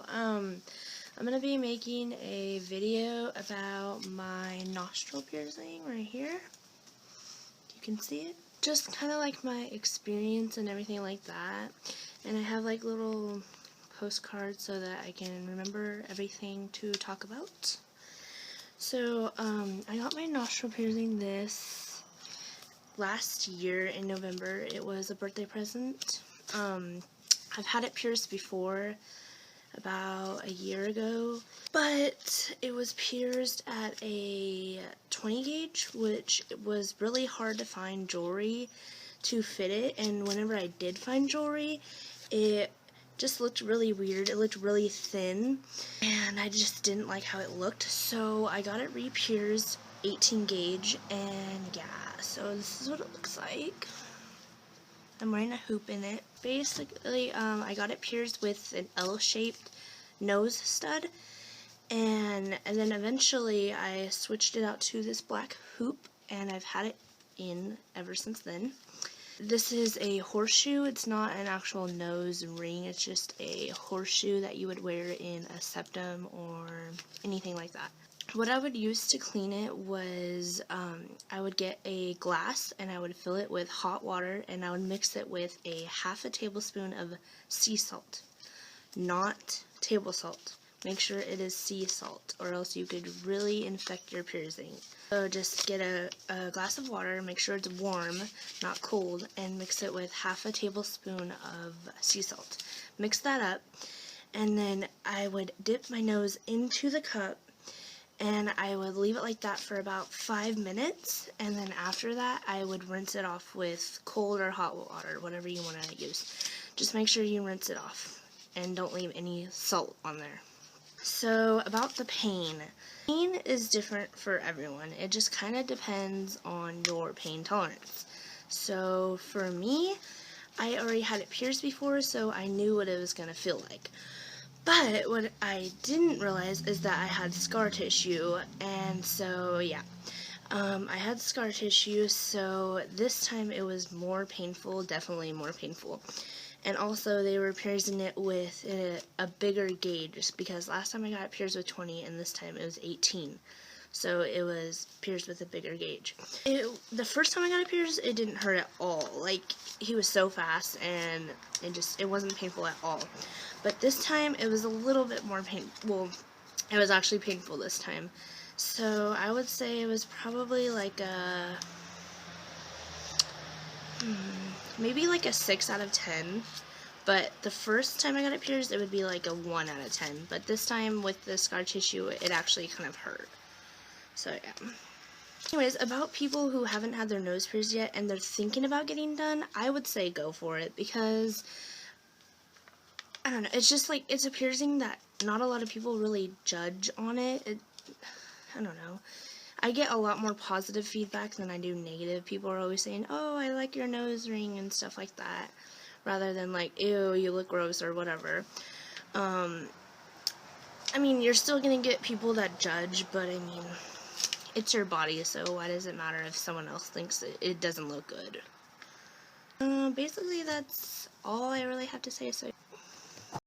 I'm gonna be making a video about my nostril piercing right here. You can see it. Just kind of like my experience and everything like that. And I have like little postcards so that I can remember everything to talk about. So, I got my nostril piercing this last year in November. It was a birthday present. I've had it pierced before, about a year ago, but it was pierced at a 20 gauge, which was really hard to find jewelry to fit it, and whenever I did find jewelry, it just looked really weird. It looked really thin, and I just didn't like how it looked, so I got it re-pierced 18 gauge, and yeah, so this is what it looks like. I'm wearing a hoop in it. Basically, I got it pierced with an L-shaped nose stud, and then eventually I switched it out to this black hoop, and I've had it in ever since then. This is a horseshoe. It's not an actual nose ring. It's just a horseshoe that you would wear in a septum or anything like that. What I would use to clean it was, I would get a glass and I would fill it with hot water and I would mix it with half a tablespoon of sea salt. Not table salt. Make sure it is sea salt or else you could really infect your piercing. So just get a glass of water, make sure it's warm, not cold, and mix it with half a tablespoon of sea salt. Mix that up, and then I would dip my nose into the cup and I would leave it like that for about 5 minutes, and then after that I would rinse it off with cold or hot water, whatever you want to use. Just make sure you rinse it off and don't leave any salt on there. So about the pain. Pain is different for everyone. It just kind of depends on your pain tolerance. So for me, I already had it pierced before, so I knew what it was going to feel like. But what I didn't realize is that I had scar tissue, and so yeah, I had scar tissue, so this time it was more painful, definitely more painful. And also they were piercing it with a bigger gauge, because last time I got it pierced with 20 and this time it was 18. So it was pierced with a bigger gauge. The first time I got it pierced, it didn't hurt at all. Like, he was so fast and it wasn't painful at all. But this time it was a little bit more painful. Well, it was actually painful this time. So I would say it was probably like a maybe like a 6 out of 10, but the first time I got it pierced, it would be like a 1 out of 10, but this time with the scar tissue, it actually kind of hurt. So yeah. Anyways, about people who haven't had their nose pierced yet and they're thinking about getting done, I would say go for it, because I don't know, it's just like, it's a piercing that not a lot of people really judge on it. I don't know. I get a lot more positive feedback than I do negative. People are always saying, oh, I like your nose ring and stuff like that, rather than like, ew, you look gross or whatever. I mean, you're still gonna get people that judge, but I mean, it's your body, so why does it matter if someone else thinks it doesn't look good? Basically, that's all I really have to say. So